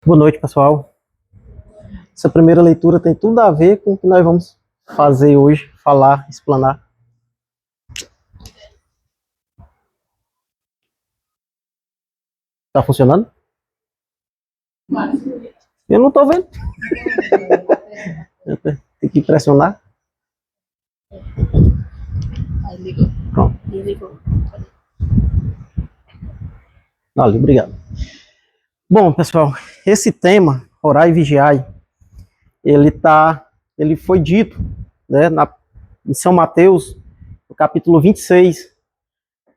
Boa noite, pessoal. Essa primeira leitura tem tudo a ver com o que nós vamos fazer hoje, falar, explanar. Tá funcionando? Eu não tô vendo. Tem que pressionar. Aí ligou. Pronto. Ligou. Olha, obrigado. Bom, pessoal, esse tema, orai e vigiai, ele foi dito, né, em São Mateus, no capítulo 26,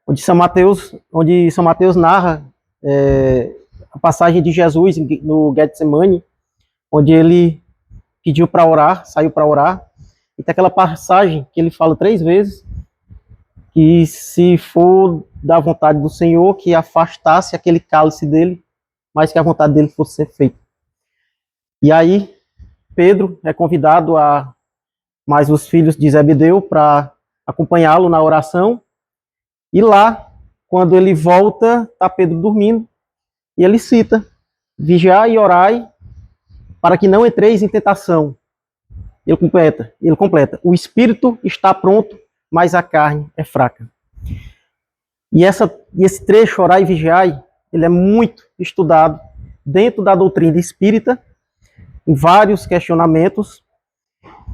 onde São Mateus narra a passagem de Jesus no Getsemane, onde ele pediu para orar, saiu para orar, e tem aquela passagem que ele fala 3 vezes, que se for da vontade do Senhor, que afastasse aquele cálice dele, mas que a vontade dele fosse ser feita. E aí, Pedro é convidado a mais os filhos de Zebedeu para acompanhá-lo na oração, e lá, quando ele volta, está Pedro dormindo, e ele cita, vigiai e orai, para que não entreis em tentação. Ele completa, o espírito está pronto, mas a carne é fraca. E esse trecho, orai e vigiai, ele é muito estudado dentro da doutrina espírita, em vários questionamentos,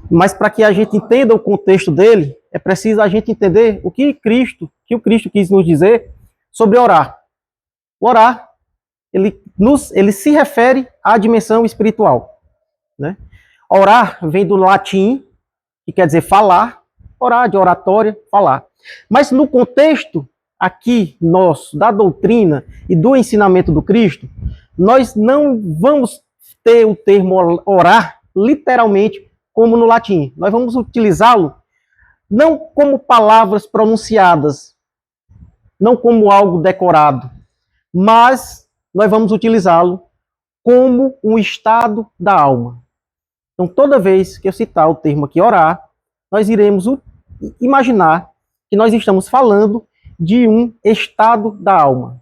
mas para que a gente entenda o contexto dele, é preciso a gente entender o que o Cristo quis nos dizer sobre orar. O orar, ele se refere à dimensão espiritual, né? Orar vem do latim, que quer dizer falar, orar, de oratória, falar. Mas no contexto aqui nosso, da doutrina e do ensinamento do Cristo, nós não vamos ter o termo orar literalmente como no latim. Nós vamos utilizá-lo não como palavras pronunciadas, não como algo decorado, mas nós vamos utilizá-lo como um estado da alma. Então, toda vez que eu citar o termo aqui orar, nós iremos imaginar que nós estamos falando de um estado da alma.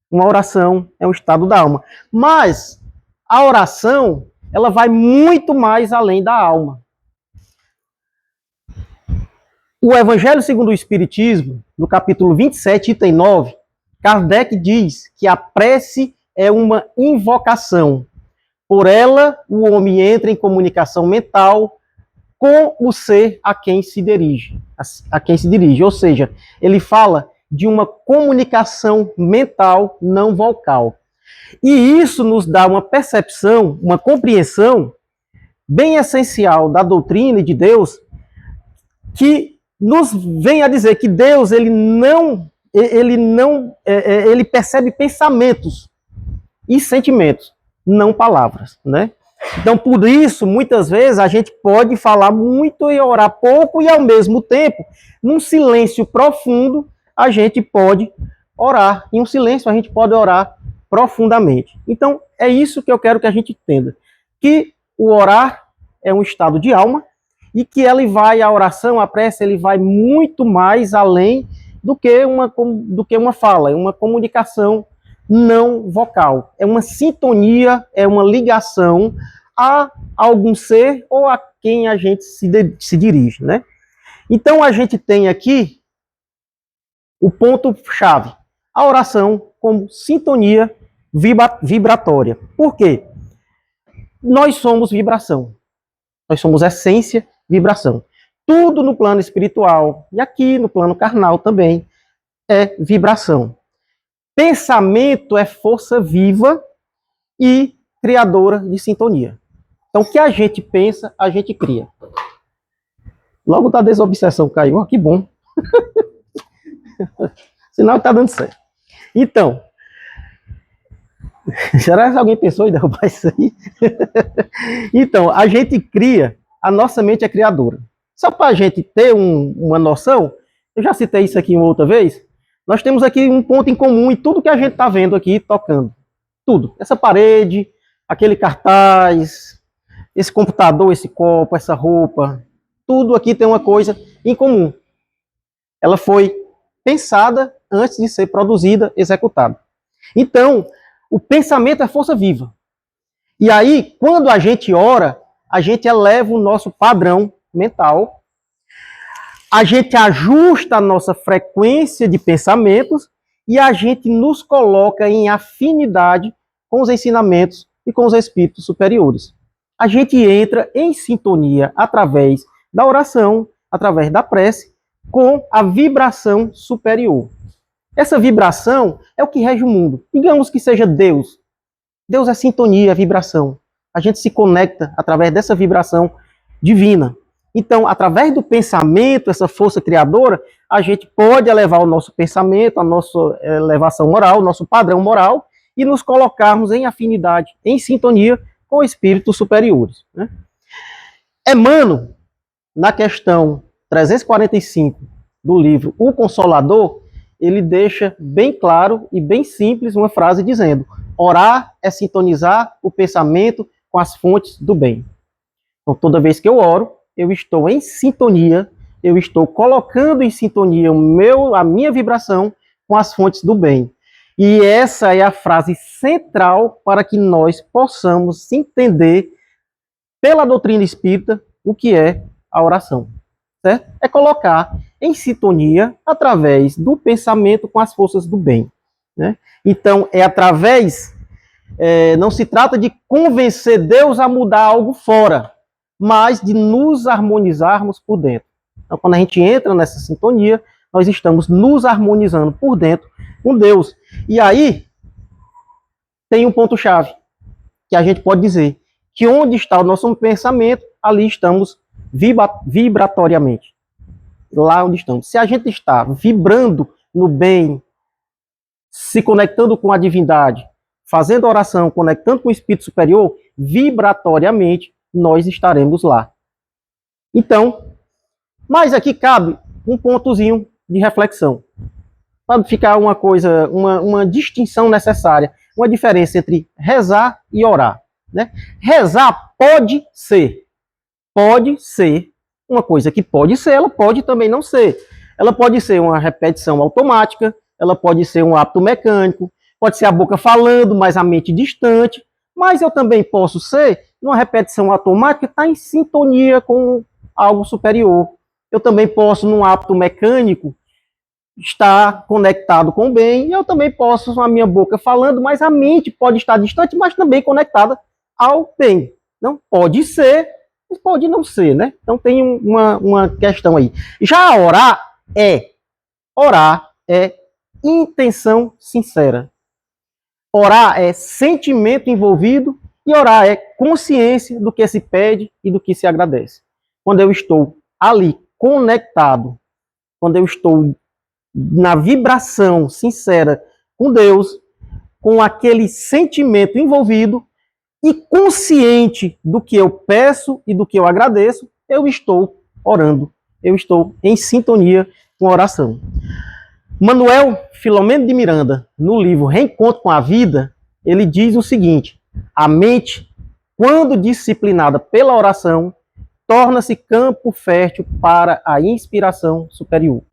Uma oração é um estado da alma. Mas a oração, ela vai muito mais além da alma. O Evangelho segundo o Espiritismo, no capítulo 27, item 9, Kardec diz que a prece é uma invocação. Por ela, o homem entra em comunicação mental com o ser a quem se dirige. Ou seja, ele fala de uma comunicação mental não vocal. E isso nos dá uma percepção, uma compreensão bem essencial da doutrina de Deus, que nos vem a dizer que Deus ele percebe pensamentos e sentimentos, não palavras, né? Então, por isso, muitas vezes, a gente pode falar muito e orar pouco, e ao mesmo tempo, num silêncio profundo, a gente pode orar. Em um silêncio, a gente pode orar profundamente. Então, é isso que eu quero que a gente entenda. Que o orar é um estado de alma, e que a oração, a prece, ele vai muito mais além do que uma fala, é uma comunicação não vocal. É uma sintonia, é uma ligação a algum ser ou a quem a gente se dirige, né? Então, a gente tem aqui o ponto-chave. A oração como sintonia vibratória. Por quê? Nós somos vibração. Nós somos essência, vibração. Tudo no plano espiritual e aqui no plano carnal também é vibração. Pensamento é força viva e criadora de sintonia. Então, o que a gente pensa, a gente cria. Logo da desobsessão caiu, que bom. Sinal que está dando certo. Então, será que alguém pensou em derrubar isso aí? Então, a gente cria, a nossa mente é criadora. Só para a gente ter uma noção, eu já citei isso aqui uma outra vez, nós temos aqui um ponto em comum em tudo que a gente está vendo aqui, tocando. Tudo. Essa parede, aquele cartaz, esse computador, esse copo, essa roupa, tudo aqui tem uma coisa em comum. Ela foi pensada antes de ser produzida, executada. Então, o pensamento é força viva. E aí, quando a gente ora, a gente eleva o nosso padrão mental, a gente ajusta a nossa frequência de pensamentos e a gente nos coloca em afinidade com os ensinamentos e com os espíritos superiores. A gente entra em sintonia através da oração, através da prece, com a vibração superior. Essa vibração é o que rege o mundo. Digamos que seja Deus. Deus é sintonia, é vibração. A gente se conecta através dessa vibração divina. Então, através do pensamento, essa força criadora, a gente pode elevar o nosso pensamento, a nossa elevação moral, o nosso padrão moral, e nos colocarmos em afinidade, em sintonia com espíritos superiores. Né? Emmanuel, na questão 345 do livro O Consolador, ele deixa bem claro e bem simples uma frase dizendo: orar é sintonizar o pensamento com as fontes do bem. Então, toda vez que eu oro, eu estou em sintonia, eu estou colocando em sintonia a minha vibração com as fontes do bem. E essa é a frase central para que nós possamos entender, pela doutrina espírita, o que é a oração. Certo? É colocar em sintonia através do pensamento com as forças do bem. Né? Então, é através, não se trata de convencer Deus a mudar algo fora, mas de nos harmonizarmos por dentro. Então, quando a gente entra nessa sintonia, nós estamos nos harmonizando por dentro com Deus. E aí, tem um ponto-chave, que a gente pode dizer que onde está o nosso pensamento, ali estamos vibratoriamente. Lá onde estamos. Se a gente está vibrando no bem, se conectando com a divindade, fazendo oração, conectando com o Espírito Superior, vibratoriamente, nós estaremos lá. Então, mas aqui cabe um pontozinho de reflexão. Para ficar uma coisa, uma distinção necessária, uma diferença entre rezar e orar. Né? Rezar pode ser uma coisa que pode ser, ela pode também não ser. Ela pode ser uma repetição automática, ela pode ser um hábito mecânico, pode ser a boca falando, mas a mente distante, mas eu também posso ser numa repetição automática, estar em sintonia com algo superior. Eu também posso, num hábito mecânico, estar conectado com o bem, e eu também posso, com a minha boca falando, mas a mente pode estar distante, mas também conectada ao bem. Não pode ser, mas pode não ser, né? Então tem uma questão aí. Já orar é intenção sincera. Orar é sentimento envolvido e orar é consciência do que se pede e do que se agradece. Quando eu estou ali conectado, quando eu estou na vibração sincera com Deus, com aquele sentimento envolvido e consciente do que eu peço e do que eu agradeço, eu estou orando, eu estou em sintonia com a oração. Manuel Filomeno de Miranda, no livro Reencontro com a Vida, ele diz o seguinte: a mente, quando disciplinada pela oração, torna-se campo fértil para a inspiração superior.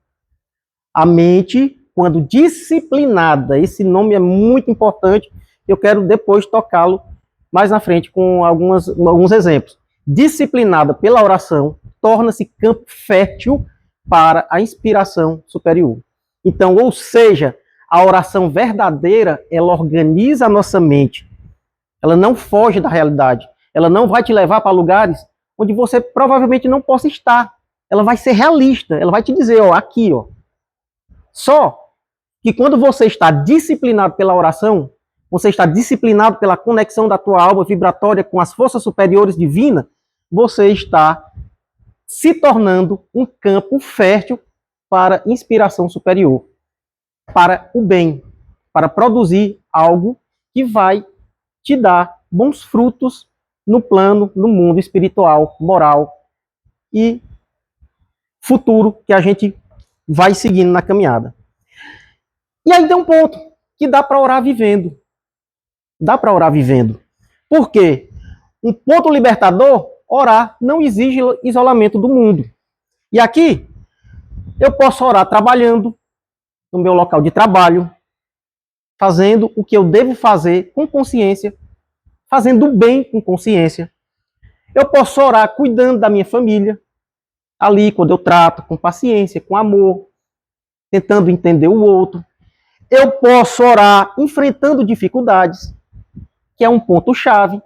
A mente, quando disciplinada, esse nome é muito importante, eu quero depois tocá-lo mais na frente com alguns exemplos. Disciplinada pela oração, torna-se campo fértil para a inspiração superior. Então, ou seja, a oração verdadeira, ela organiza a nossa mente. Ela não foge da realidade. Ela não vai te levar para lugares onde você provavelmente não possa estar. Ela vai ser realista. Ela vai te dizer, ó, aqui, ó. Só que quando você está disciplinado pela oração, você está disciplinado pela conexão da tua alma vibratória com as forças superiores divinas, você está se tornando um campo fértil para inspiração superior, para o bem, para produzir algo que vai te dar bons frutos no plano, no mundo espiritual, moral e futuro que a gente vai seguindo na caminhada. E aí tem um ponto que dá para orar vivendo. Dá para orar vivendo. Por quê? Um ponto libertador, orar não exige isolamento do mundo. E aqui, eu posso orar trabalhando no meu local de trabalho, fazendo o que eu devo fazer com consciência, fazendo o bem com consciência. Eu posso orar cuidando da minha família, ali quando eu trato com paciência, com amor, tentando entender o outro. Eu posso orar enfrentando dificuldades, que é um ponto-chave.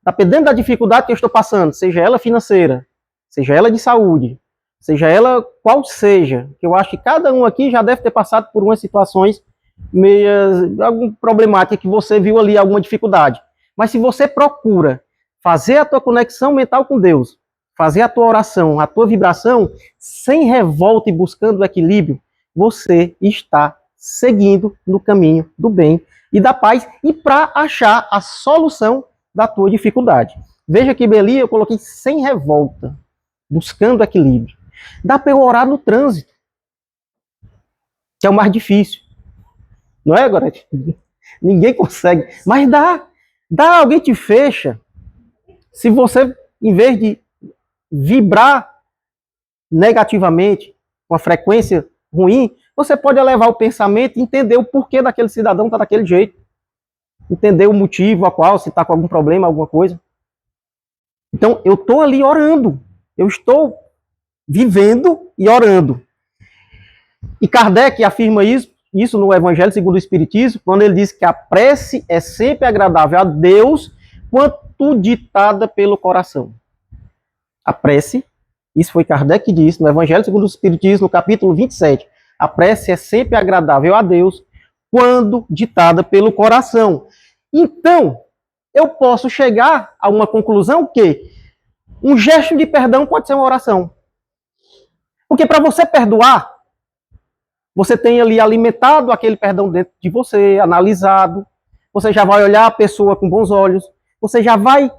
Dependendo da dificuldade que eu estou passando, seja ela financeira, seja ela de saúde, seja ela qual seja, que eu acho que cada um aqui já deve ter passado por umas situações meias, alguma problemática que você viu ali, alguma dificuldade. Mas se você procura fazer a tua conexão mental com Deus, fazer a tua oração, a tua vibração, sem revolta e buscando o equilíbrio, você está seguindo no caminho do bem e da paz e para achar a solução da tua dificuldade. Veja que Beli eu coloquei sem revolta, buscando equilíbrio. Dá para eu orar no trânsito, que é o mais difícil. Não é, Gorete? Ninguém consegue. Mas dá. Dá, alguém te fecha. Se você, em vez de vibrar negativamente, com a frequência ruim, você pode elevar o pensamento e entender o porquê daquele cidadão estar daquele jeito. Entender o motivo a qual, se está com algum problema, alguma coisa. Então, eu estou ali orando. Eu estou vivendo e orando. E Kardec afirma isso no Evangelho segundo o Espiritismo, quando ele diz que a prece é sempre agradável a Deus quanto ditada pelo coração. A prece, isso foi Kardec que disse no Evangelho segundo o Espiritismo, no capítulo 27, a prece é sempre agradável a Deus quando ditada pelo coração. Então, eu posso chegar a uma conclusão que um gesto de perdão pode ser uma oração. Porque para você perdoar, você tem ali alimentado aquele perdão dentro de você, analisado, você já vai olhar a pessoa com bons olhos, você já vai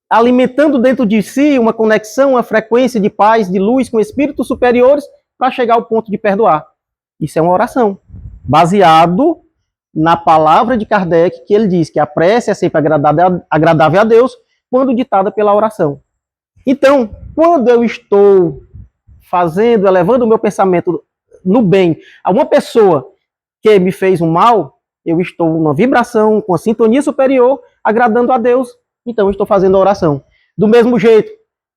alimentando dentro de si uma conexão, uma frequência de paz, de luz com espíritos superiores para chegar ao ponto de perdoar. Isso é uma oração, baseado na palavra de Kardec, que ele diz que a prece é sempre agradável a Deus quando ditada pela oração. Então, quando eu estou fazendo, elevando o meu pensamento no bem a uma pessoa que me fez um mal, eu estou numa vibração, com a sintonia superior, agradando a Deus, então eu estou fazendo a oração. Do mesmo jeito,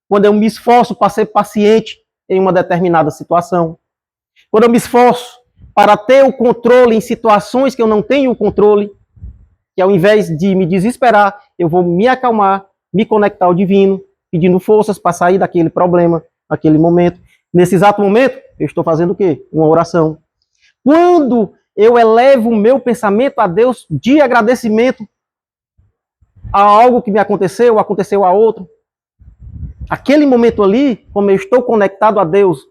quando eu me esforço para ser paciente em uma determinada situação, quando eu me esforço para ter o controle em situações que eu não tenho o controle, que ao invés de me desesperar, eu vou me acalmar, me conectar ao divino, pedindo forças para sair daquele problema, naquele momento. Nesse exato momento, eu estou fazendo o quê? Uma oração. Quando eu elevo o meu pensamento a Deus de agradecimento a algo que me aconteceu a outro, aquele momento ali, como eu estou conectado a Deus,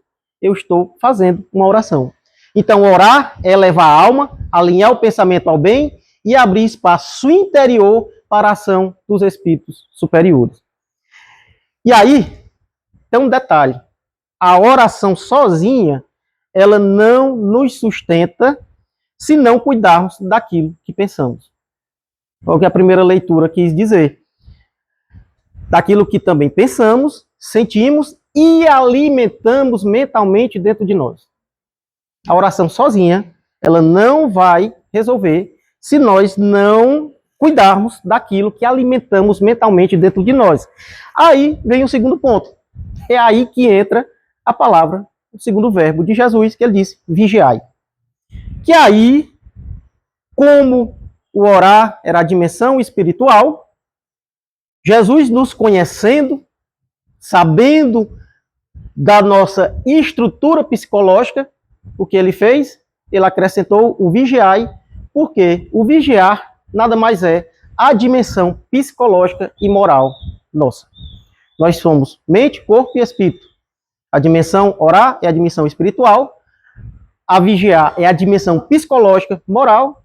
eu estou fazendo uma oração. Então, orar é elevar a alma, alinhar o pensamento ao bem e abrir espaço interior para a ação dos espíritos superiores. E aí, tem um detalhe. A oração sozinha, ela não nos sustenta se não cuidarmos daquilo que pensamos. É o que a primeira leitura quis dizer. Daquilo que também pensamos, sentimos e alimentamos mentalmente dentro de nós. A oração sozinha, ela não vai resolver se nós não cuidarmos daquilo que alimentamos mentalmente dentro de nós. Aí vem o segundo ponto. É aí que entra a palavra, o segundo verbo de Jesus, que ele disse, vigiai. Que aí, como o orar era a dimensão espiritual, Jesus nos conhecendo, sabendo da nossa estrutura psicológica, o que ele fez? Ele acrescentou o vigiai, porque o vigiar nada mais é a dimensão psicológica e moral nossa. Nós somos mente, corpo e espírito. A dimensão orar é a dimensão espiritual, a vigiar é a dimensão psicológica, moral,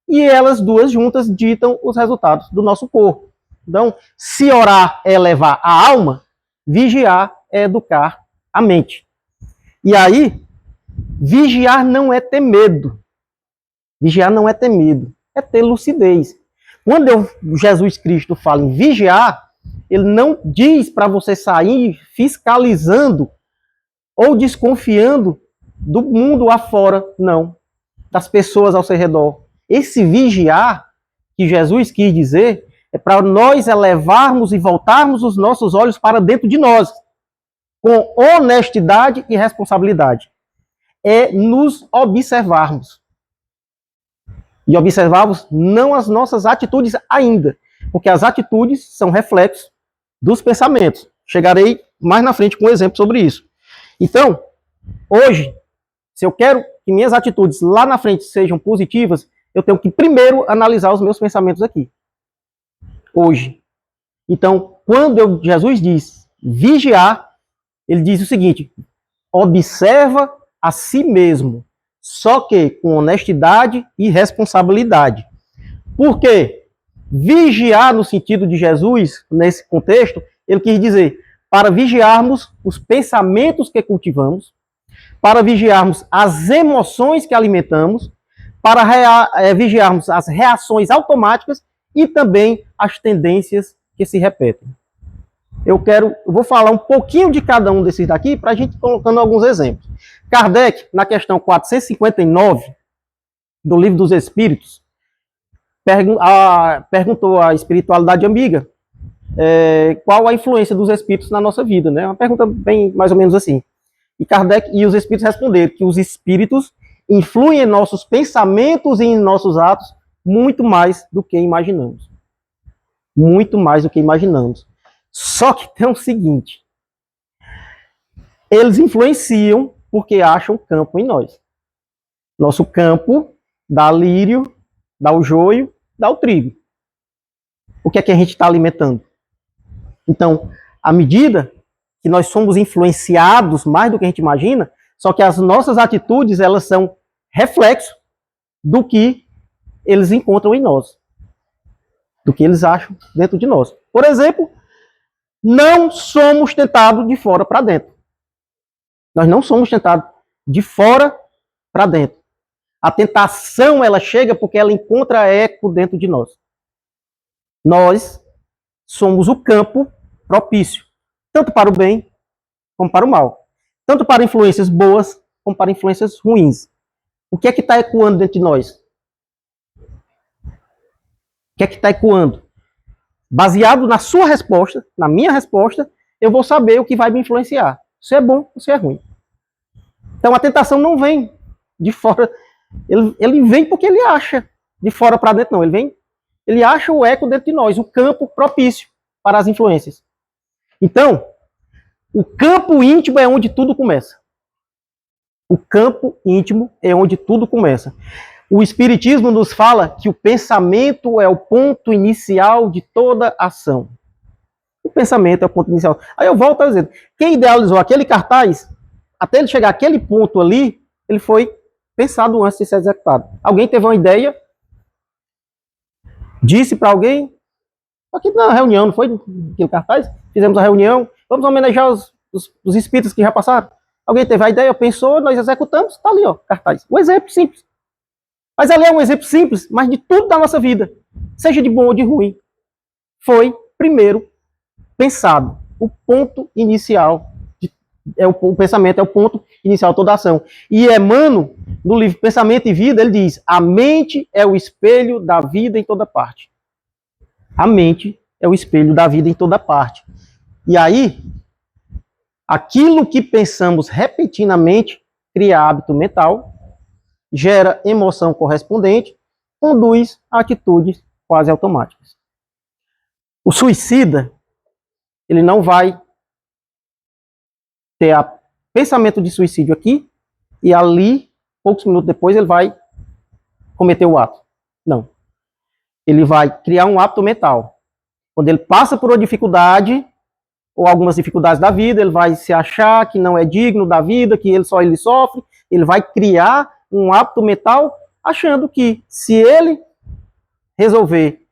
e elas duas juntas ditam os resultados do nosso corpo. Então, se orar é elevar a alma, vigiar é educar a mente. E aí, vigiar não é ter medo. Vigiar não é ter medo, é ter lucidez. Quando Jesus Cristo fala em vigiar, ele não diz para você sair fiscalizando ou desconfiando do mundo afora, não. Das pessoas ao seu redor. Esse vigiar que Jesus quis dizer É para nós elevarmos e voltarmos os nossos olhos para dentro de nós, com honestidade e responsabilidade. É nos observarmos. E observarmos não as nossas atitudes ainda, porque as atitudes são reflexos dos pensamentos. Chegarei mais na frente com um exemplo sobre isso. Então, hoje, se eu quero que minhas atitudes lá na frente sejam positivas, eu tenho que primeiro analisar os meus pensamentos aqui. Hoje. Então, quando Jesus diz vigiar, ele diz o seguinte: observa a si mesmo, só que com honestidade e responsabilidade. Por quê? Vigiar no sentido de Jesus, nesse contexto, ele quis dizer para vigiarmos os pensamentos que cultivamos, para vigiarmos as emoções que alimentamos, para vigiarmos as reações automáticas e também as tendências que se repetem. Eu vou falar um pouquinho de cada um desses daqui para a gente colocando alguns exemplos. Kardec, na questão 459 do Livro dos Espíritos, perguntou à espiritualidade amiga qual a influência dos espíritos na nossa vida, né? Uma pergunta bem mais ou menos assim. E Kardec e os espíritos responderam que os espíritos influem em nossos pensamentos e em nossos atos muito mais do que imaginamos. Muito mais do que imaginamos. Só que tem o seguinte: eles influenciam porque acham campo em nós. Nosso campo dá lírio, dá o joio, dá o trigo. O que é que a gente está alimentando? Então, à medida que nós somos influenciados mais do que a gente imagina, só que as nossas atitudes, elas são reflexo do que eles encontram em nós, do que eles acham dentro de nós. Por exemplo, não somos tentados de fora para dentro. Nós não somos tentados de fora para dentro. A tentação, ela chega porque ela encontra eco dentro de nós. Nós somos o campo propício, tanto para o bem como para o mal. Tanto para influências boas como para influências ruins. O que é que está ecoando dentro de nós? O que é que está ecoando? Baseado na sua resposta, na minha resposta, eu vou saber o que vai me influenciar. Se é bom ou se é ruim. Então a tentação não vem de fora. Ele vem porque ele acha. De fora para dentro não. Ele acha o eco dentro de nós, o campo propício para as influências. Então, o campo íntimo é onde tudo começa. O campo íntimo é onde tudo começa. O Espiritismo nos fala que o pensamento é o ponto inicial de toda ação. O pensamento é o ponto inicial. Aí eu volto a dizer, quem idealizou aquele cartaz, até ele chegar àquele ponto ali, ele foi pensado antes de ser executado. Alguém teve uma ideia, disse para alguém, aqui na reunião, não foi aquele cartaz? Fizemos a reunião, vamos homenagear os espíritos que já passaram. Alguém teve a ideia, pensou, nós executamos, está ali, ó, cartaz. Um exemplo simples. Mas ali é um exemplo simples, mas de tudo da nossa vida, seja de bom ou de ruim, foi primeiro pensado. O ponto inicial, o pensamento é o ponto inicial de toda ação. E Emmanuel, no livro Pensamento e Vida, ele diz: a mente é o espelho da vida em toda parte. A mente é o espelho da vida em toda parte. E aí, aquilo que pensamos repetidamente cria hábito mental, gera emoção correspondente, conduz a atitudes quase automáticas. O suicida, ele não vai ter pensamento de suicídio aqui e ali, poucos minutos depois, ele vai cometer o ato. Não. Ele vai criar um hábito mental. Quando ele passa por uma dificuldade, ou algumas dificuldades da vida, ele vai se achar que não é digno da vida, que ele sofre, ele vai criar um hábito mental achando que se ele resolver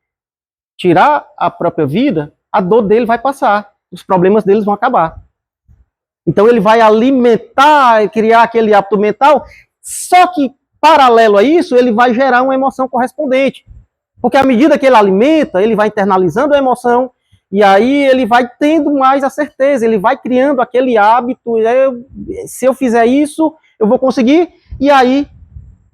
tirar a própria vida, a dor dele vai passar, os problemas deles vão acabar. Então ele vai alimentar, criar aquele hábito mental, só que paralelo a isso, ele vai gerar uma emoção correspondente. Porque à medida que ele alimenta, ele vai internalizando a emoção, e aí ele vai tendo mais a certeza, ele vai criando aquele hábito, se eu fizer isso, eu vou conseguir, e aí,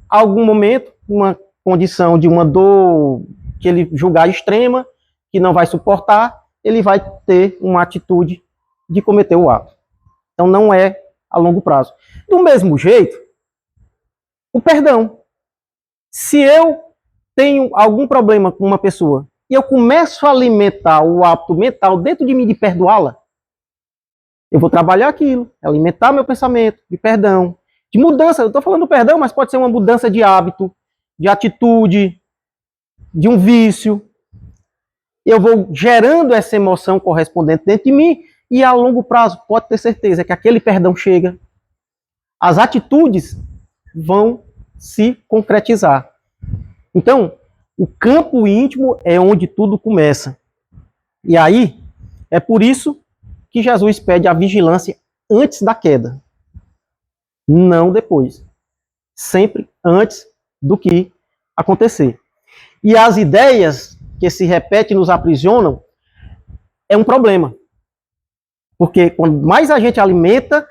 algum momento, uma condição de uma dor que ele julgar extrema, que não vai suportar, ele vai ter uma atitude de cometer o ato. Então não é a longo prazo. Do mesmo jeito, o perdão. Se eu tenho algum problema com uma pessoa e eu começo a alimentar o hábito mental dentro de mim de perdoá-la, eu vou trabalhar aquilo, alimentar meu pensamento de perdão, de mudança. Eu estou falando do perdão, mas pode ser uma mudança de hábito, de atitude, de um vício. Eu vou gerando essa emoção correspondente dentro de mim e a longo prazo, pode ter certeza que aquele perdão chega. As atitudes vão se concretizar. Então, o campo íntimo é onde tudo começa. E aí, é por isso que Jesus pede a vigilância antes da queda. Não depois. Sempre antes do que acontecer. E as ideias que se repetem e nos aprisionam é um problema. Porque quanto mais a gente alimenta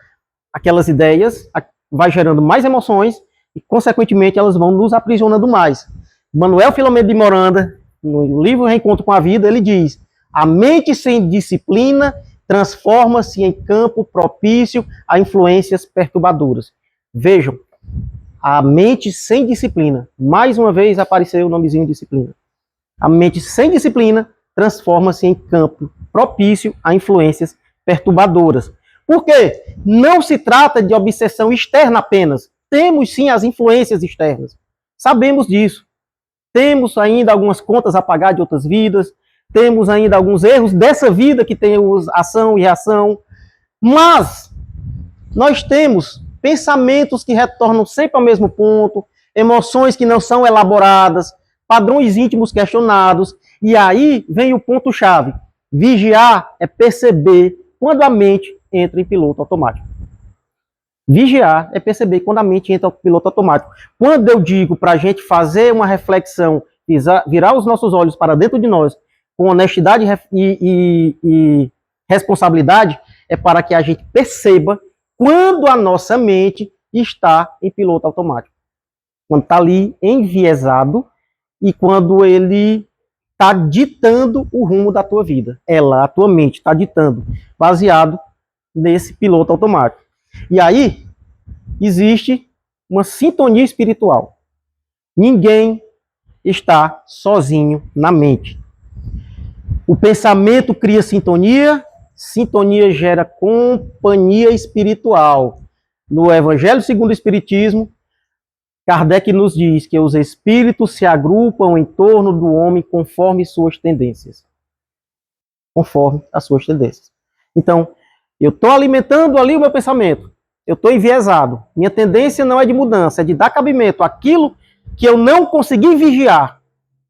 aquelas ideias, vai gerando mais emoções e, consequentemente, elas vão nos aprisionando mais. Manuel Filomeno de Miranda, no livro Reencontro com a Vida, ele diz: a mente sem disciplina transforma-se em campo propício a influências perturbadoras. Vejam, a mente sem disciplina. Mais uma vez apareceu o nomezinho disciplina. A mente sem disciplina transforma-se em campo propício a influências perturbadoras. Por quê? Não se trata de obsessão externa apenas. Temos sim as influências externas. Sabemos disso. Temos ainda algumas contas a pagar de outras vidas. Temos ainda alguns erros dessa vida que tem ação e reação. Mas nós temos pensamentos que retornam sempre ao mesmo ponto, emoções que não são elaboradas, padrões íntimos questionados. E aí vem o ponto-chave. Vigiar é perceber quando a mente entra em piloto automático. Vigiar é perceber quando a mente entra em piloto automático. Quando eu digo para a gente fazer uma reflexão, virar os nossos olhos para dentro de nós, com honestidade e responsabilidade, é para que a gente perceba quando a nossa mente está em piloto automático. Quando está ali enviesado e quando ele está ditando o rumo da tua vida. Ela, a tua mente, está ditando, baseado nesse piloto automático. E aí, existe uma sintonia espiritual. Ninguém está sozinho na mente. O pensamento cria sintonia, sintonia gera companhia espiritual. No Evangelho segundo o Espiritismo, Kardec nos diz que os espíritos se agrupam em torno do homem conforme suas tendências. Conforme as suas tendências. Então, eu estou alimentando ali o meu pensamento. Eu estou enviesado. Minha tendência não é de mudança, é de dar cabimento àquilo que eu não consegui vigiar,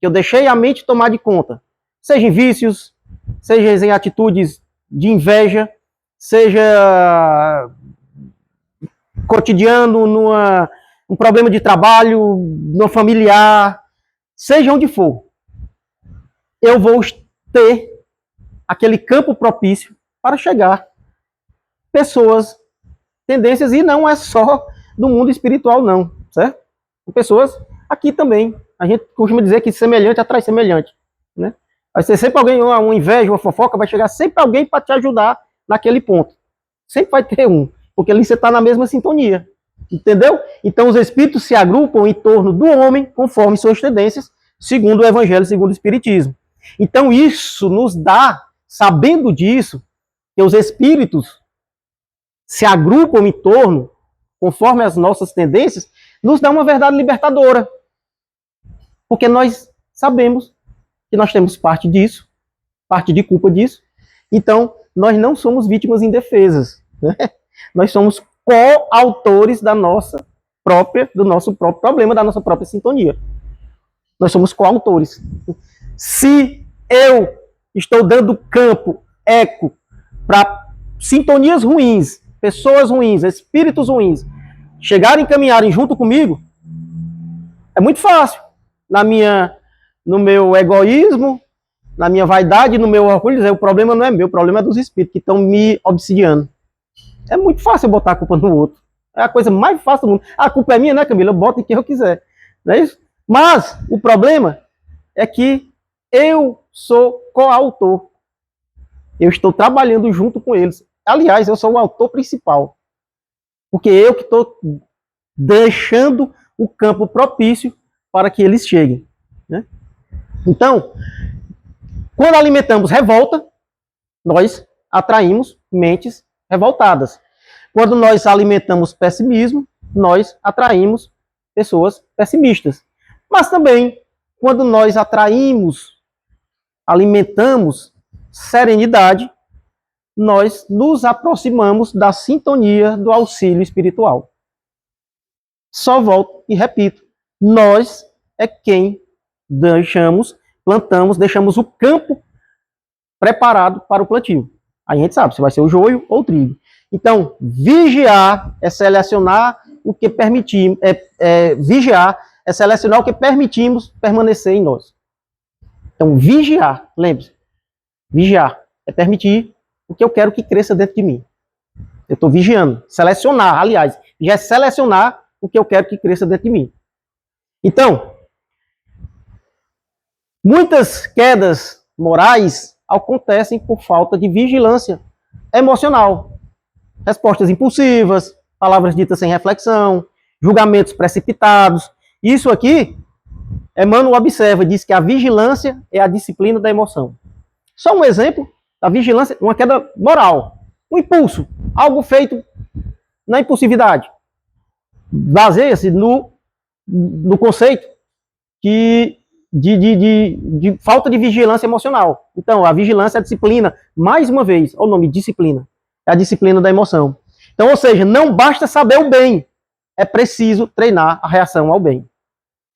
que eu deixei a mente tomar de conta. Seja em vícios, seja em atitudes de inveja, seja cotidiano, um problema de trabalho, no familiar, seja onde for. Eu vou ter aquele campo propício para chegar pessoas, tendências, e não é só do mundo espiritual, não, certo? Pessoas aqui também. A gente costuma dizer que semelhante atrai semelhante, né? Vai ser sempre alguém, uma inveja, uma fofoca, vai chegar sempre alguém para te ajudar naquele ponto. Sempre vai ter um, porque ali você está na mesma sintonia, entendeu? Então os espíritos se agrupam em torno do homem conforme suas tendências, segundo o Evangelho, segundo o Espiritismo. Então isso nos dá, sabendo disso, que os espíritos se agrupam em torno, conforme as nossas tendências, nos dá uma verdade libertadora. Porque nós sabemos que nós temos parte disso, parte de culpa disso. Então, nós não somos vítimas indefesas, né? Nós somos coautores do nosso próprio problema, da nossa própria sintonia. Nós somos coautores. Se eu estou dando campo, eco, para sintonias ruins, pessoas ruins, espíritos ruins, chegarem e caminharem junto comigo, é muito fácil. No meu egoísmo, na minha vaidade, no meu orgulho, dizer, o problema não é meu, o problema é dos espíritos que estão me obsidiando. É muito fácil botar a culpa no outro. É a coisa mais fácil do mundo. A culpa é minha, né, Camila? Eu boto em quem eu quiser. Não é isso? Mas o problema é que eu sou coautor. Eu estou trabalhando junto com eles. Aliás, eu sou o autor principal. Porque eu que estou deixando o campo propício para que eles cheguem. Né? Então, quando alimentamos revolta, nós atraímos mentes revoltadas. Quando nós alimentamos pessimismo, nós atraímos pessoas pessimistas. Mas também, quando nós alimentamos serenidade, nós nos aproximamos da sintonia do auxílio espiritual. Só volto e repito, nós é quem plantamos, deixamos o campo preparado para o plantio. Aí a gente sabe se vai ser o joio ou o trigo. Então, vigiar é selecionar o que permitimos, vigiar é selecionar o que permitimos permanecer em nós. Então, vigiar, lembre-se, vigiar é permitir o que eu quero que cresça dentro de mim. Eu estou vigiando. Selecionar, aliás, já é selecionar o que eu quero que cresça dentro de mim. Então, muitas quedas morais acontecem por falta de vigilância emocional. Respostas impulsivas, palavras ditas sem reflexão, julgamentos precipitados. Isso aqui, Emmanuel observa, diz que a vigilância é a disciplina da emoção. Só um exemplo da vigilância, uma queda moral, um impulso, algo feito na impulsividade. Baseia-se no conceito de falta de vigilância emocional. Então, a vigilância é a disciplina, mais uma vez, olha o nome, disciplina, é a disciplina da emoção. Então, ou seja, não basta saber o bem, é preciso treinar a reação ao bem.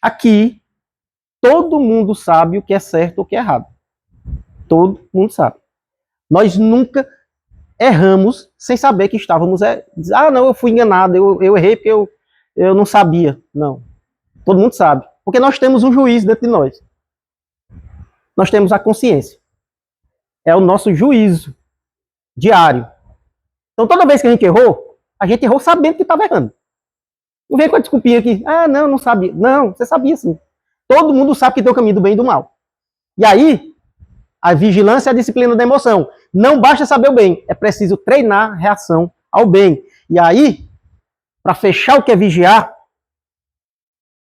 Aqui, todo mundo sabe o que é certo e o que é errado. Todo mundo sabe. Nós nunca erramos sem saber que estávamos... não, eu fui enganado, eu errei porque eu não sabia. Não. Todo mundo sabe. Porque nós temos um juiz dentro de nós. Nós temos a consciência. É o nosso juízo diário. Então, toda vez que a gente errou sabendo que estava errando. Não vem com a desculpinha aqui. Não sabia. Não, você sabia sim. Todo mundo sabe que tem o caminho do bem e do mal. E aí, a vigilância é a disciplina da emoção. Não basta saber o bem, é preciso treinar a reação ao bem. E aí, para fechar o que é vigiar,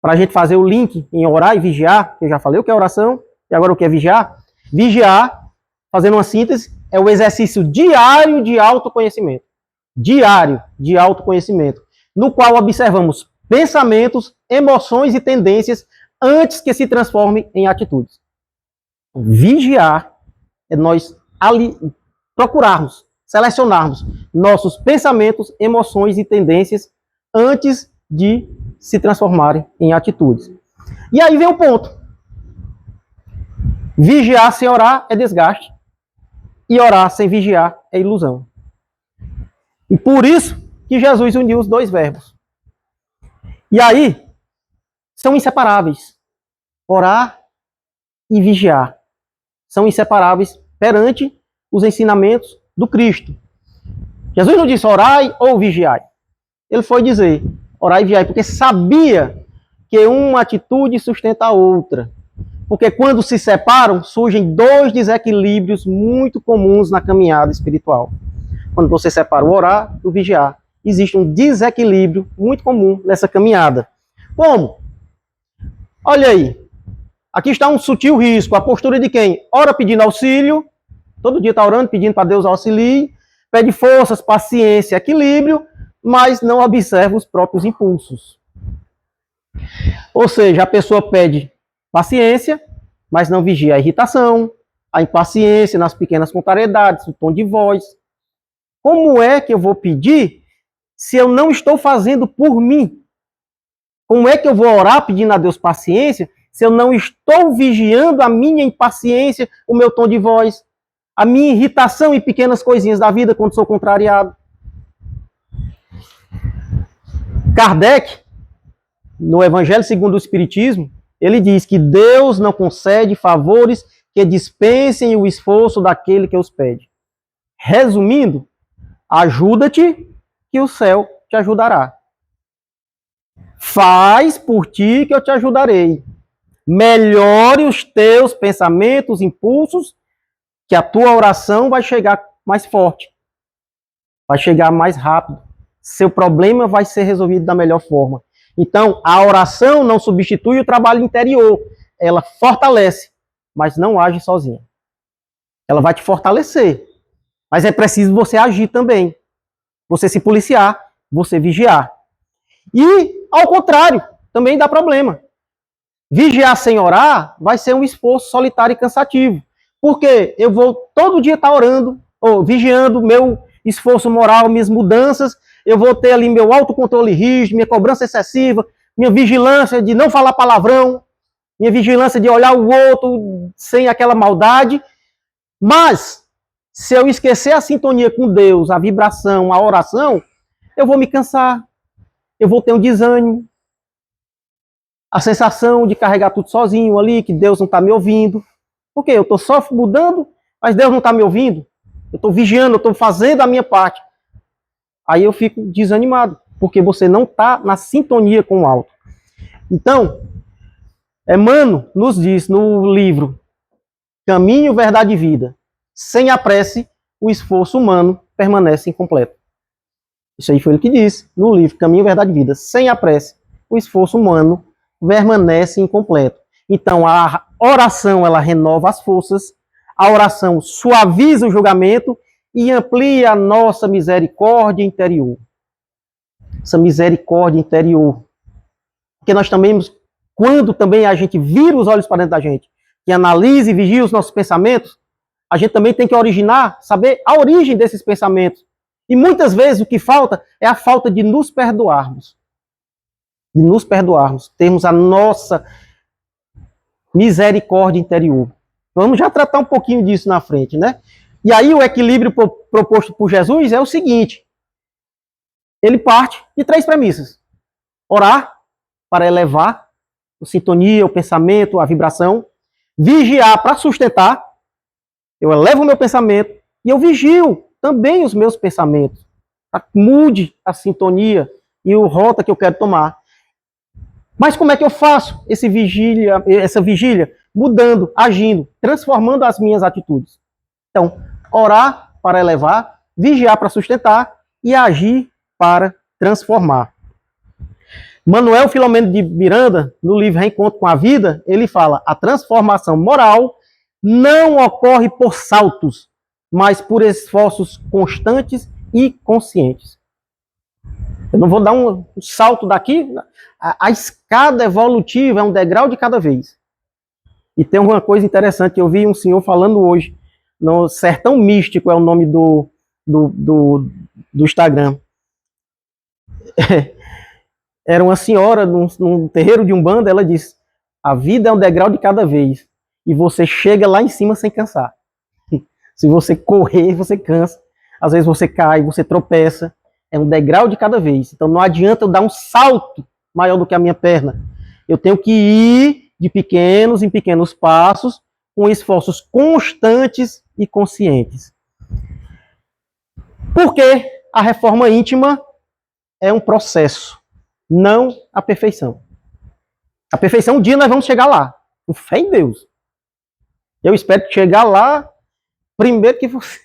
para a gente fazer o link em orar e vigiar, que eu já falei o que é oração, e agora o que é vigiar. Vigiar, fazendo uma síntese, é o exercício diário de autoconhecimento. Diário de autoconhecimento, no qual observamos pensamentos, emoções e tendências antes que se transformem em atitudes. Vigiar é nós procurarmos, selecionarmos nossos pensamentos, emoções e tendências antes de se transformarem em atitudes. E aí vem o ponto. Vigiar sem orar é desgaste. E orar sem vigiar é ilusão. E por isso que Jesus uniu os dois verbos. E aí, são inseparáveis. Orar e vigiar. São inseparáveis perante os ensinamentos do Cristo. Jesus não disse orai ou vigiai. Ele foi dizer orai e vigiai, porque sabia que uma atitude sustenta a outra. Porque quando se separam, surgem dois desequilíbrios muito comuns na caminhada espiritual. Quando você separa o orar do vigiar, existe um desequilíbrio muito comum nessa caminhada. Como? Olha aí. Aqui está um sutil risco. A postura de quem? Ora pedindo auxílio. Todo dia está orando, pedindo para Deus auxilie. Pede forças, paciência, equilíbrio, mas não observa os próprios impulsos. Ou seja, a pessoa pede paciência, mas não vigia a irritação, a impaciência nas pequenas contrariedades, o tom de voz. Como é que eu vou pedir se eu não estou fazendo por mim? Como é que eu vou orar pedindo a Deus paciência se eu não estou vigiando a minha impaciência, o meu tom de voz, a minha irritação em pequenas coisinhas da vida quando sou contrariado? Kardec, no Evangelho segundo o Espiritismo, ele diz que Deus não concede favores que dispensem o esforço daquele que os pede. Resumindo, ajuda-te que o céu te ajudará. Faz por ti que eu te ajudarei. melhore os teus pensamentos, impulsos, que a tua oração vai chegar mais forte, vai chegar mais rápido. Seu problema vai ser resolvido da melhor forma. Então, a oração não substitui o trabalho interior. Ela fortalece, mas não age sozinha. Ela vai te fortalecer. Mas é preciso você agir também. Você se policiar, você vigiar. E, ao contrário, também dá problema. Vigiar sem orar vai ser um esforço solitário e cansativo. Porque eu vou todo dia estar orando, ou vigiando meu esforço moral, minhas mudanças. Eu vou ter ali meu autocontrole rígido, minha cobrança excessiva, minha vigilância de não falar palavrão, minha vigilância de olhar o outro sem aquela maldade. Mas, se eu esquecer a sintonia com Deus, a vibração, a oração, eu vou me cansar, eu vou ter um desânimo, a sensação de carregar tudo sozinho ali, que Deus não está me ouvindo. Por quê? Eu estou só mudando, mas Deus não está me ouvindo. Eu estou vigiando, eu estou fazendo a minha parte. Aí eu fico desanimado, porque você não está na sintonia com o alto. Então, Emmanuel nos diz no livro Caminho, Verdade e Vida, sem a prece, o esforço humano permanece incompleto. Isso aí foi ele que disse no livro Caminho, Verdade e Vida. Sem a prece, o esforço humano permanece incompleto. Então, a oração, ela renova as forças, a oração suaviza o julgamento e amplia a nossa misericórdia interior. Essa misericórdia interior. Porque nós também, quando também a gente vira os olhos para dentro da gente, e analisa e vigia os nossos pensamentos, a gente também tem que saber a origem desses pensamentos. E muitas vezes o que falta é a falta de nos perdoarmos. De nos perdoarmos. Termos a nossa misericórdia interior. Vamos já tratar um pouquinho disso na frente, né? E aí o equilíbrio proposto por Jesus é o seguinte. Ele parte de 3 premissas. Orar para elevar a sintonia, o pensamento, a vibração. Vigiar para sustentar. Eu elevo o meu pensamento e eu vigio também os meus pensamentos. Mude a sintonia e o rota que eu quero tomar. Mas como é que eu faço essa vigília? Mudando, agindo, transformando as minhas atitudes. Então, orar para elevar, vigiar para sustentar e agir para transformar. Manuel Filomeno de Miranda, no livro Reencontro com a Vida, ele fala: a transformação moral não ocorre por saltos, mas por esforços constantes e conscientes. Eu não vou dar um salto daqui. A escada evolutiva é um degrau de cada vez. E tem uma coisa interessante que eu vi um senhor falando hoje, no Sertão Místico é o nome do Instagram. Era uma senhora num terreiro de Umbanda, ela disse: a vida é um degrau de cada vez. E você chega lá em cima sem cansar. Se você correr, você cansa. Às vezes você cai, você tropeça. É um degrau de cada vez. Então não adianta eu dar um salto maior do que a minha perna. Eu tenho que ir de pequenos em pequenos passos, com esforços constantes e conscientes. Porque a reforma íntima é um processo, não a perfeição. A perfeição, um dia nós vamos chegar lá, com fé em Deus. Eu espero chegar lá primeiro que você.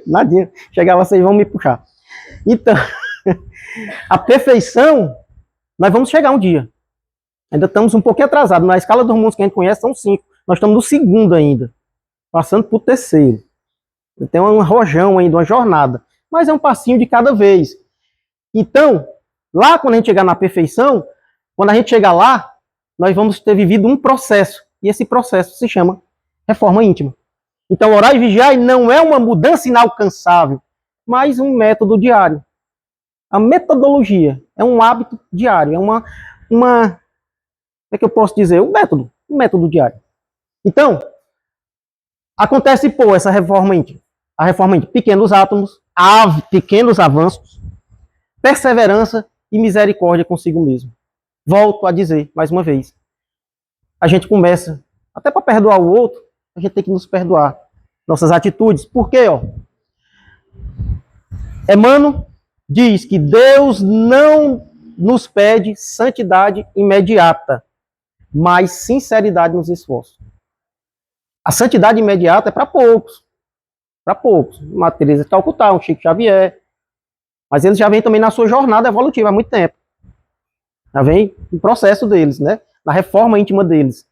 Nadinha, chegar lá vocês vão me puxar. Então, a perfeição, nós vamos chegar um dia. Ainda estamos um pouquinho atrasados. Na escala dos mundos que a gente conhece, são 5. Nós estamos no 2º ainda. Passando para o 3º. Tem um rojão ainda, uma jornada. Mas é um passinho de cada vez. Então, lá quando a gente chegar na perfeição, quando a gente chegar lá, nós vamos ter vivido um processo. E esse processo se chama reforma íntima. Então, orar e vigiar não é uma mudança inalcançável, mas um método diário. A metodologia é um hábito diário, é uma como é que eu posso dizer? Um método diário. Então, acontece, essa reforma íntima. A reforma íntima, pequenos átomos, pequenos avanços, perseverança e misericórdia consigo mesmo. Volto a dizer, mais uma vez, a gente começa, até para perdoar o outro, a gente tem que nos perdoar. Nossas atitudes. Por quê? Emmanuel diz que Deus não nos pede santidade imediata, mais sinceridade nos esforços. A santidade imediata é para poucos. Para poucos. Uma Teresa de Calcutá, um Chico Xavier. Mas eles já vêm também na sua jornada evolutiva há muito tempo. Já vem no processo deles, né? Na reforma íntima deles.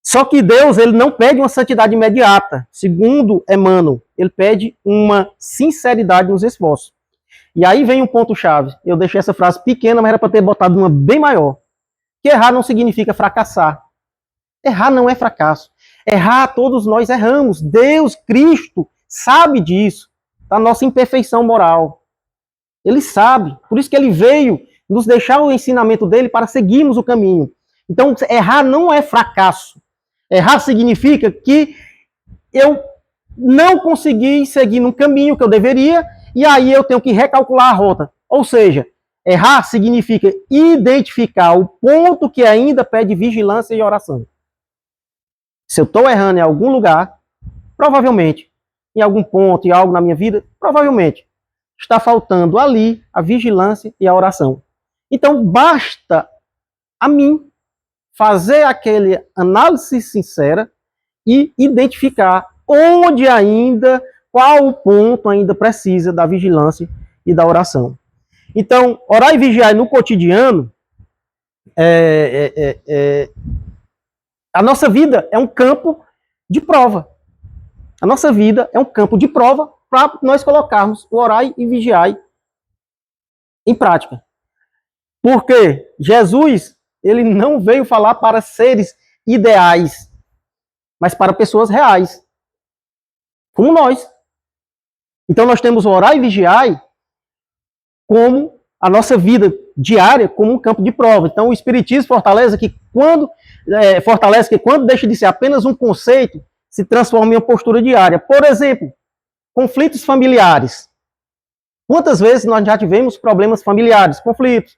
Só que Deus, ele não pede uma santidade imediata. Segundo Emmanuel, ele pede uma sinceridade nos esforços. E aí vem um ponto-chave. Eu deixei essa frase pequena, mas era para ter botado uma bem maior. Que errar não significa fracassar. Errar não é fracasso. Errar, todos nós erramos. Deus, Cristo, sabe disso. Da nossa imperfeição moral. Ele sabe. Por isso que ele veio nos deixar o ensinamento dele para seguirmos o caminho. Então, errar não é fracasso. Errar significa que eu não consegui seguir no caminho que eu deveria e aí eu tenho que recalcular a rota. Ou seja, errar significa identificar o ponto que ainda pede vigilância e oração. Se eu estou errando em algum lugar, provavelmente, em algum ponto, em algo na minha vida, provavelmente, está faltando ali a vigilância e a oração. Então, basta a mim fazer aquela análise sincera e identificar onde ainda, qual o ponto ainda precisa da vigilância e da oração. Então, orar e vigiar no cotidiano, a nossa vida é um campo de prova. A nossa vida é um campo de prova para nós colocarmos o orar e vigiar em prática. Porque Jesus, ele não veio falar para seres ideais, mas para pessoas reais, como nós. Então nós temos o orar e vigiar como a nossa vida diária, como um campo de prova. Então o Espiritismo fortalece que quando deixa de ser apenas um conceito, se transforma em uma postura diária. Por exemplo, conflitos familiares. Quantas vezes nós já tivemos problemas familiares, conflitos,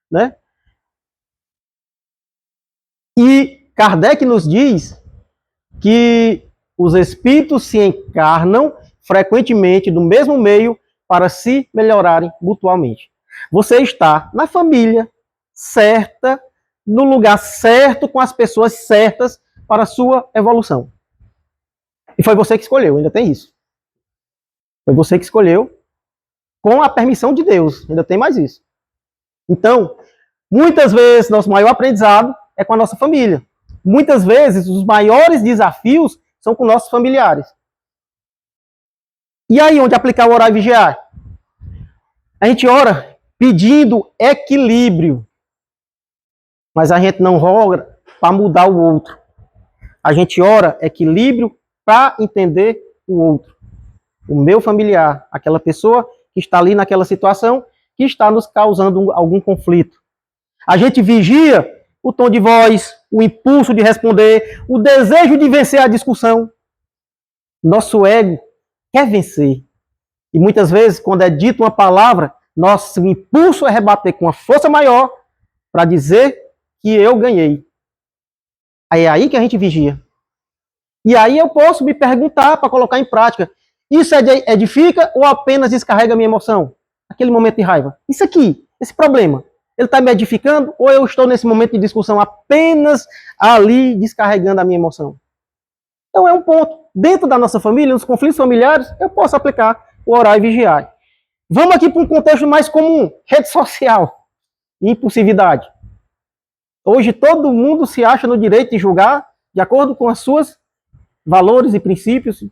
né? E Kardec nos diz que os espíritos se encarnam frequentemente no mesmo meio para se melhorarem mutuamente. Você está na família certa, no lugar certo, com as pessoas certas para a sua evolução. E foi você que escolheu, ainda tem isso. Foi você que escolheu com a permissão de Deus, ainda tem mais isso. Então, muitas vezes, nosso maior aprendizado é com a nossa família. Muitas vezes, os maiores desafios são com nossos familiares. E aí, onde aplicar o orar e vigiar? A gente ora pedindo equilíbrio. Mas a gente não ora para mudar o outro. A gente ora equilíbrio para entender o outro. O meu familiar, aquela pessoa que está ali naquela situação, que está nos causando algum conflito. A gente vigia o tom de voz, o impulso de responder, o desejo de vencer a discussão. Nosso ego quer vencer. E muitas vezes, quando é dito uma palavra, nosso impulso é rebater com uma força maior para dizer que eu ganhei. Aí é aí que a gente vigia. E aí eu posso me perguntar para colocar em prática. Isso edifica ou apenas descarrega a minha emoção? Aquele momento de raiva. Isso aqui, esse problema, ele está me edificando ou eu estou nesse momento de discussão apenas ali descarregando a minha emoção? Então é um ponto. Dentro da nossa família, nos conflitos familiares, eu posso aplicar o orar e vigiar. Vamos aqui para um contexto mais comum. Rede social e impulsividade. Hoje todo mundo se acha no direito de julgar de acordo com os seus valores e princípios.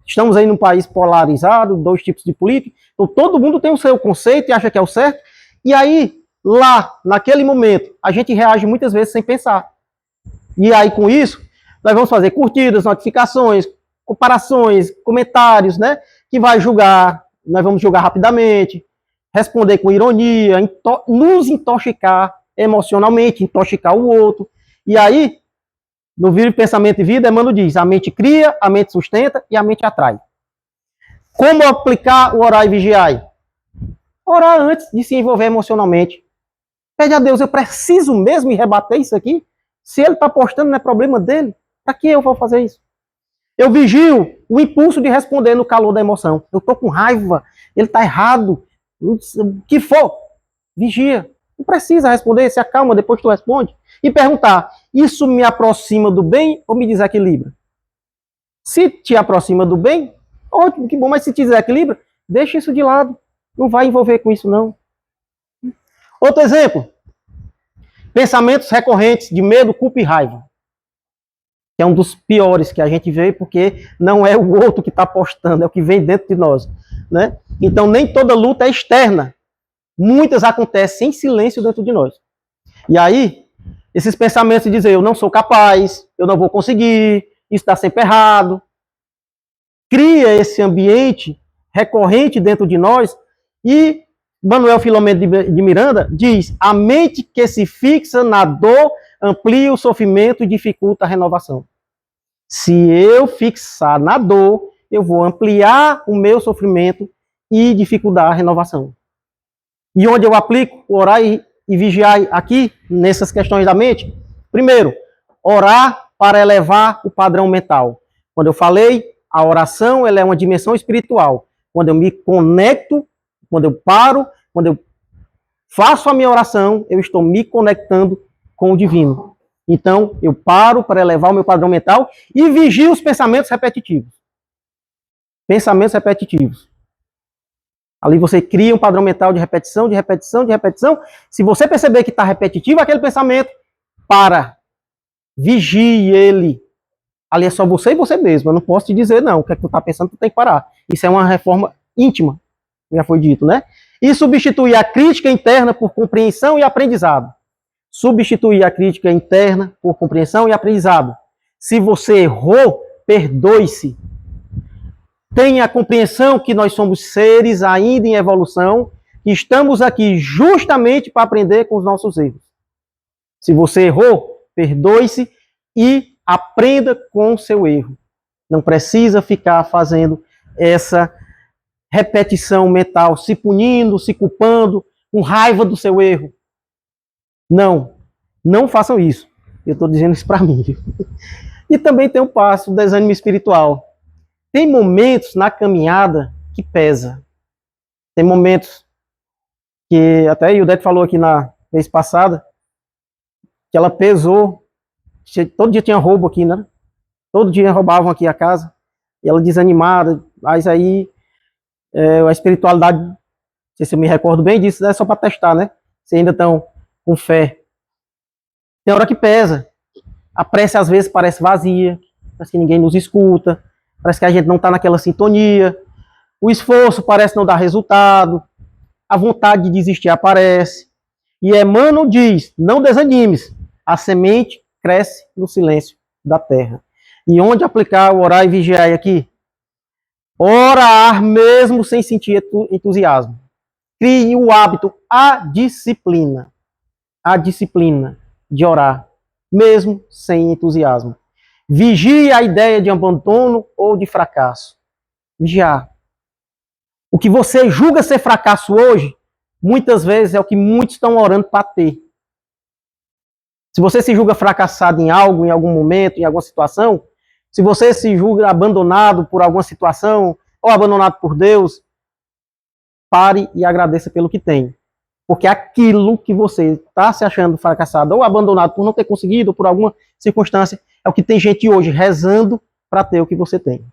Estamos aí num país polarizado, 2 tipos de política. Então todo mundo tem o seu conceito e acha que é o certo. E aí, lá, naquele momento, a gente reage muitas vezes sem pensar. E aí, com isso, nós vamos fazer curtidas, notificações, comparações, comentários, né? Que vai julgar, nós vamos julgar rapidamente, responder com ironia, nos intoxicar emocionalmente, intoxicar o outro. E aí, no Livro Pensamento e Vida, Emmanuel diz, a mente cria, a mente sustenta e a mente atrai. Como aplicar o orar e vigiar? Orar antes de se envolver emocionalmente. Pede a Deus, eu preciso mesmo rebater isso aqui? Se ele está postando, não é problema dele. Para que eu vou fazer isso? Eu vigio o impulso de responder no calor da emoção. Eu estou com raiva, ele está errado, o que for. Vigia. Não precisa responder, se acalma, depois tu responde. E perguntar, isso me aproxima do bem ou me desequilibra? Se te aproxima do bem, ótimo, que bom, mas se te desequilibra, deixa isso de lado. Não vai envolver com isso, não. Outro exemplo. Pensamentos recorrentes de medo, culpa e raiva. Que é um dos piores que a gente vê, porque não é o outro que está postando, é o que vem dentro de nós. Né? Então, nem toda luta é externa. Muitas acontecem em silêncio dentro de nós. E aí, esses pensamentos de dizer, eu não sou capaz, eu não vou conseguir, isso está sempre errado, cria esse ambiente recorrente dentro de nós. E Manuel Filomeno de Miranda diz, a mente que se fixa na dor amplia o sofrimento e dificulta a renovação. Se eu fixar na dor, eu vou ampliar o meu sofrimento e dificultar a renovação. E onde eu aplico orar e vigiar aqui, nessas questões da mente? Primeiro, orar para elevar o padrão mental. Quando eu falei, a oração ela é uma dimensão espiritual. Quando eu me conecto, quando eu paro, quando eu faço a minha oração, eu estou me conectando com o divino. Então, eu paro para elevar o meu padrão mental e vigio os pensamentos repetitivos. Pensamentos repetitivos. Ali você cria um padrão mental de repetição, de repetição, de repetição. Se você perceber que está repetitivo aquele pensamento, para. Vigie ele. Ali é só você e você mesmo. Eu não posso te dizer, não. O que é que tu está pensando, tu tem que parar. Isso é uma reforma íntima, já foi dito, né? E substituir a crítica interna por compreensão e aprendizado. Substituir a crítica interna por compreensão e aprendizado. Se você errou, perdoe-se. Tenha a compreensão que nós somos seres ainda em evolução, que estamos aqui justamente para aprender com os nossos erros. Se você errou, perdoe-se e aprenda com o seu erro. Não precisa ficar fazendo essa repetição mental, se punindo, se culpando, com raiva do seu erro. Não, não façam isso. Eu estou dizendo isso para mim. E também tem o passo do desânimo espiritual. Tem momentos na caminhada que pesa. Tem momentos que até a Ildete falou aqui na vez passada, que ela pesou, todo dia tinha roubo aqui, né? Todo dia roubavam aqui a casa, e ela desanimada, mas aí a espiritualidade, não sei se eu me recordo bem disso, é só para testar, né? Se ainda estão com fé. Tem hora que pesa. A prece às vezes parece vazia, parece que ninguém nos escuta, parece que a gente não está naquela sintonia, o esforço parece não dar resultado, a vontade de desistir aparece. E Emmanuel diz, não desanimes, a semente cresce no silêncio da terra. E onde aplicar o orar e vigiar aqui? Orar mesmo sem sentir entusiasmo. Crie o hábito, a disciplina de orar, mesmo sem entusiasmo. Vigie a ideia de abandono ou de fracasso. Vigiar. O que você julga ser fracasso hoje, muitas vezes é o que muitos estão orando para ter. Se você se julga fracassado em algo, em algum momento, em alguma situação, se você se julga abandonado por alguma situação, ou abandonado por Deus, pare e agradeça pelo que tem. Porque aquilo que você está se achando fracassado ou abandonado por não ter conseguido, ou por alguma circunstância, é o que tem gente hoje rezando para ter o que você tem.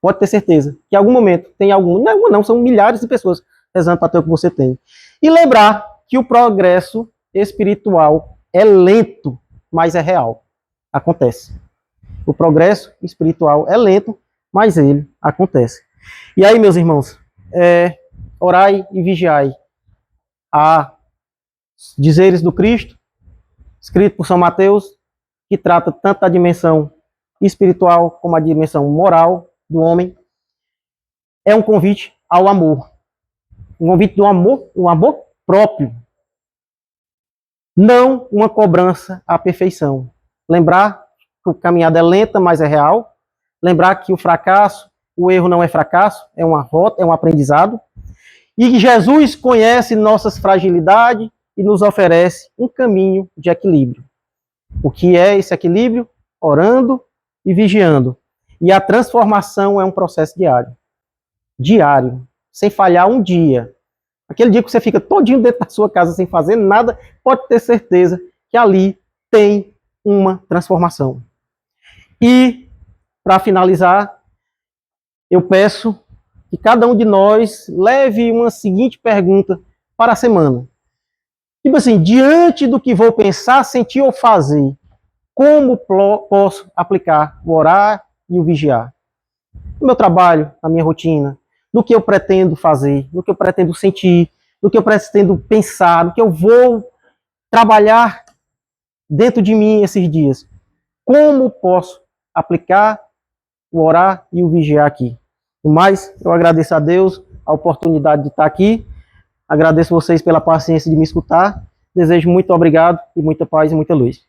Pode ter certeza que em algum momento tem algum, não, são milhares de pessoas rezando para ter o que você tem. E lembrar que o progresso espiritual é lento, mas é real. Acontece. O progresso espiritual é lento, mas ele acontece. E aí, meus irmãos, orai e vigiai. Há dizeres do Cristo, escrito por São Mateus, que trata tanto da dimensão espiritual como a dimensão moral do homem. É um convite ao amor. Um convite do amor, um amor próprio. Não uma cobrança à perfeição. Lembrar que a caminhada é lenta, mas é real. Lembrar que o fracasso, o erro não é fracasso, é uma rota, é um aprendizado. E que Jesus conhece nossas fragilidades e nos oferece um caminho de equilíbrio. O que é esse equilíbrio? Orando e vigiando. E a transformação é um processo diário. Diário. Sem falhar um dia. aquele dia que você fica todinho dentro da sua casa sem fazer nada, pode ter certeza que ali tem uma transformação. E, para finalizar, eu peço que cada um de nós leve uma seguinte pergunta para a semana. Tipo assim, diante do que vou pensar, sentir ou fazer, como posso aplicar o orar e o vigiar? No meu trabalho, na minha rotina, no que eu pretendo fazer, no que eu pretendo sentir, no que eu pretendo pensar, no que eu vou trabalhar dentro de mim esses dias. Como posso aplicar o orar e o vigiar aqui? No mais, eu agradeço a Deus a oportunidade de estar aqui. Agradeço vocês pela paciência de me escutar. Desejo muito obrigado e muita paz e muita luz.